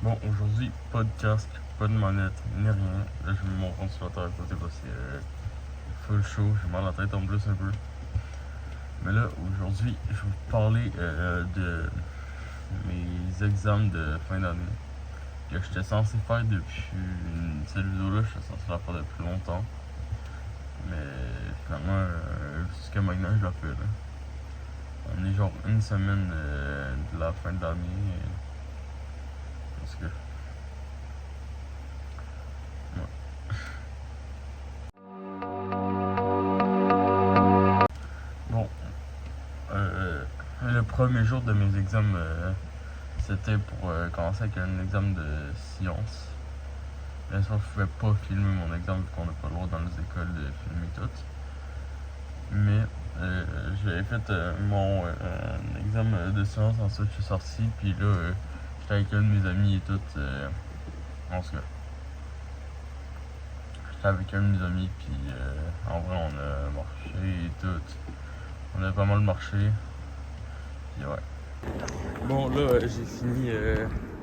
Bon, aujourd'hui, podcast, pas de manette, ni rien. Là, j'ai mis mon ventilateur à côté parce que full chaud, j'ai mal à la tête en plus un peu. Mais là, aujourd'hui, je vais vous parler de mes examens de fin d'année que j'étais censé faire depuis cette vidéo-là, j'étais censé la faire depuis longtemps. Mais finalement, jusqu'à maintenant, je la fais là. On est genre une semaine de la fin de l'année. Parce que bon, le premier jour de mes examens, c'était pour commencer avec un examen de sciences. Bien sûr, je pouvais pas filmer mon examen vu qu'on n'a pas le droit dans les écoles de filmer tout. Mais j'avais fait mon examen de sciences, ensuite je suis sorti, puis là, j'étais avec un de mes amis et tout. En tout cas, j'étais avec un de mes amis, puis en vrai, on a marché et tout. On a pas mal marché, puis ouais. Bon, là, j'ai fini.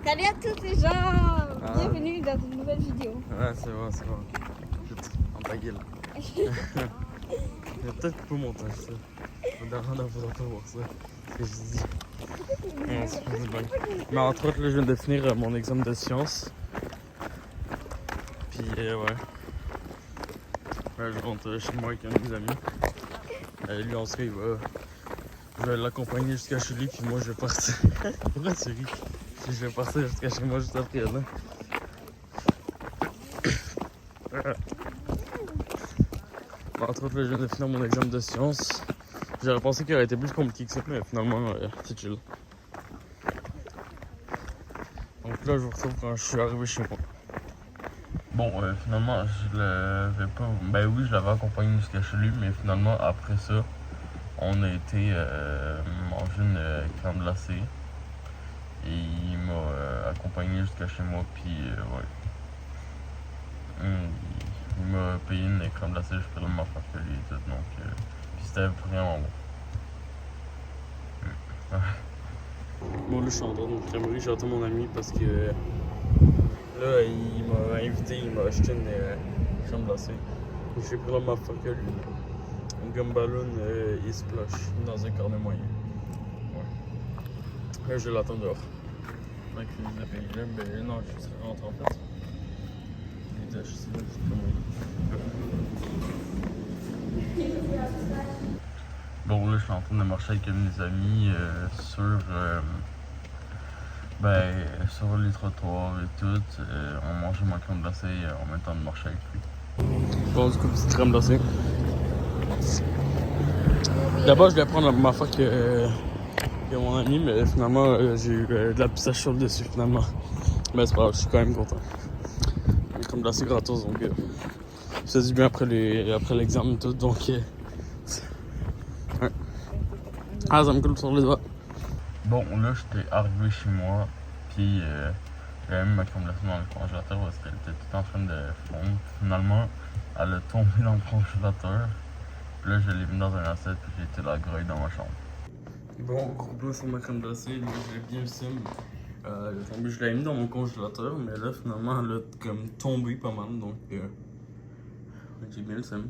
Salut à tous les gens! Bienvenue dans une nouvelle vidéo. Ouais, c'est vrai, c'est vrai. Chut, en ta gueule. Il y a peut-être pas mon montage, ça. Faut d'en voir ça. Ce que je dis. Ouais, c'est pas bien. Mais entre autres, là, je viens de finir mon examen de sciences. Puis, ouais. Je rentre chez moi avec un de mes amis. Lui, en tout cas, je vais l'accompagner jusqu'à chez lui, puis moi, je vais partir. Pourquoi tu ris? Je vais partir jusqu'à chez moi juste après, là. Entre autres, là, je viens de finir mon examen de sciences. J'aurais pensé qu'il aurait été plus compliqué que ça, mais finalement, c'est chill. Donc là, je vous retrouve quand je suis arrivé chez moi. Bon, finalement, je l'avais pas. Ben oui, je l'avais accompagné jusqu'à chez lui, mais finalement, après ça, on a été manger une crème glacée. Et il m'a accompagné jusqu'à chez moi, puis ouais. Il m'a payé une crème glacée, je peux m'en faire que lui et tout, donc puis c'était vraiment bon. Bon, là, je suis en train de crèmerie, j'attends mon ami parce que là, il m'a invité, il m'a acheté une crème glacée. J'ai pris la même affaire que lui. Un gumballoon et splash dans un carnet moyen. Ouais. Là, je l'attends dehors. Donc, il nous a payé là, mais non, je suis rentré en fait. Il était acheté là, c'est comme bon, là, je suis en train de marcher avec mes amis sur les trottoirs et tout. On mangeait ma crème glacée en même temps de marcher avec lui. Bon, du coup, petite crème glacée. D'abord, je voulais prendre la même affaire que mon ami, mais finalement, j'ai eu de la pistache sur le dessus, finalement. Mais c'est pas grave, je suis quand même content. Une crème glacée gratos, donc ça dit bien après l'examen et tout, donc ouais. Ah, ça me coule sur les doigts. Bon, là, j'étais arrivé chez moi, puis j'avais mis ma crème glacée dans le congélateur parce qu'elle était toute en train de fondre. Finalement, elle a tombé dans le congélateur. Puis là, je l'ai mis dans un assiette, puis j'ai été la grouille dans ma chambre. Bon, gros plan sur ma crème glacée, là, j'ai bien le sim. Je l'avais mis dans mon congélateur, mais là, finalement, elle a comme tombé pas mal, donc j'ai bien le sim.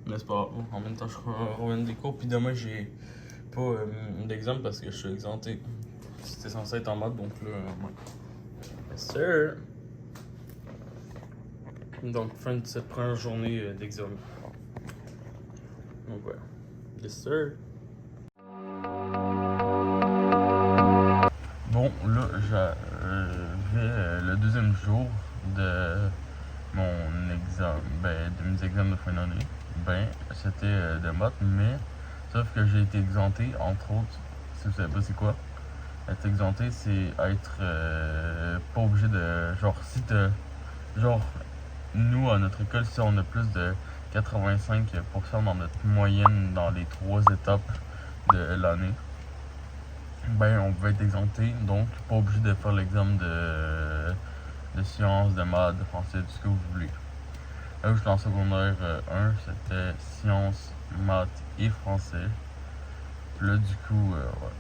Mais c'est pas grave, en même temps, je reviens des cours, puis demain, j'ai pas d'examen parce que je suis exempté. C'était censé être en maths, donc là, ouais. Yes, sir! Donc, fin de cette première journée d'examen. Donc, ouais. Yes, sir! Bon, là, j'avais le deuxième jour de mon examen, de mes examens de fin d'année. C'était de maths, mais sauf que j'ai été exempté, entre autres, si vous savez pas c'est quoi. Être exempté, c'est être pas obligé de. Genre, si t'as. Genre, nous, à notre école, si on a plus de 85% dans notre moyenne dans les 3 étapes de l'année, on pouvait être exempté, donc pas obligé de faire l'examen de sciences, de maths, de français, tout ce que vous voulez. Là où j'étais en secondaire 1, c'était sciences, maths et français. Puis là, du coup, ouais.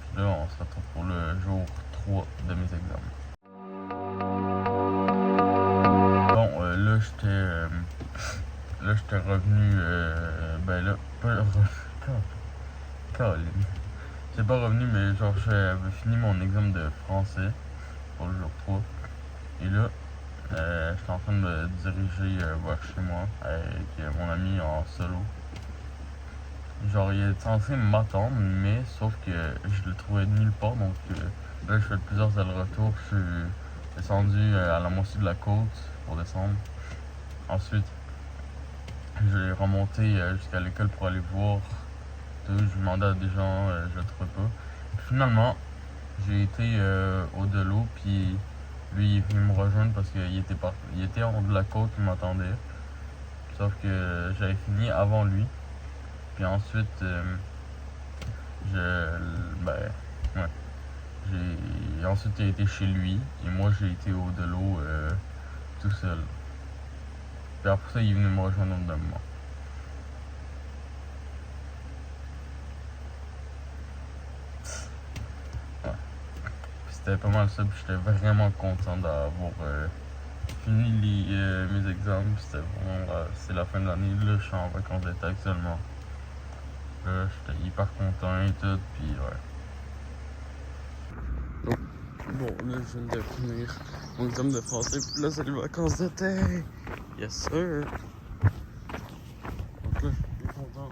Puis là, on se retrouve pour le jour 3 de mes examens. j'étais revenu, ben là, pas revenu, Caroline. J'étais pas revenu, mais genre, j'avais fini mon examen de français pour le jour 3. Et là, j'étais en train de me diriger vers chez moi avec mon ami en solo. Genre, il est censé m'attendre, mais sauf que je le trouvais nulle part, donc là, je fais plusieurs allers-retours. Je suis descendu à la moitié de la côte pour descendre. Ensuite, j'ai remonté jusqu'à l'école pour aller voir. Je demandais à des gens, je le trouvais pas. Finalement, j'ai été au Delot, puis lui il est venu me rejoindre parce qu'il était en haut de la côte, il m'attendait. Sauf que j'avais fini avant lui. Puis ensuite, ensuite il a été chez lui, et moi j'ai été au Delot tout seul. Puis après ça, il est venu me rejoindre au de moi. C'était pas mal ça, puis j'étais vraiment content d'avoir fini mes examens. C'était vraiment c'est la fin de l'année. Là, je suis en vacances d'été actuellement. Là, j'étais hyper content et tout, puis ouais. Donc, bon, là, je viens de finir mon examen de français, puis là, c'est les vacances d'été. Yes, sir. Donc là, je suis bien content.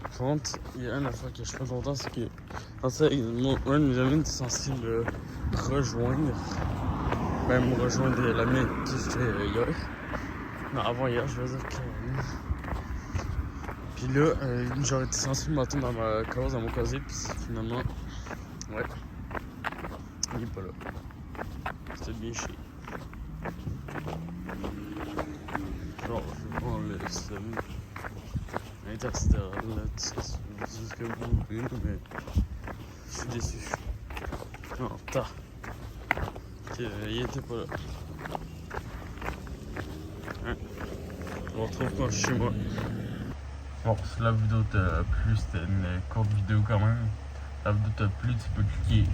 Par contre, il y a une affaire que je suis pas content, c'est que en fait, un de mes amis était censé me rejoindre. Même me rejoindre l'ami avec qui j'étais hier. Non, avant hier, je veux dire que. Puis là, j'aurais été censé m'attendre dans ma case, dans mon casier, puis finalement, ouais, il est pas là. C'était bien chier. Genre, je vais prendre le système intersidéral, là, tout ce que vous voulez, mais je suis déçu. Non, il était pas là. Hein? On retrouve quand je suis chez moi. Bon, si la vidéo t'a plu, c'était une courte vidéo quand même. Si la vidéo t'a plu, tu peux cliquer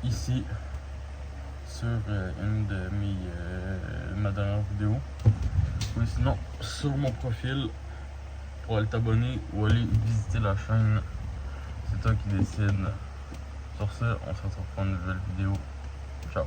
ici sur une de ma dernière vidéo. Ou sinon sur mon profil pour aller t'abonner ou aller visiter la chaîne. C'est toi qui décides. Sur ce, on se retrouve pour une nouvelle vidéo. Ciao.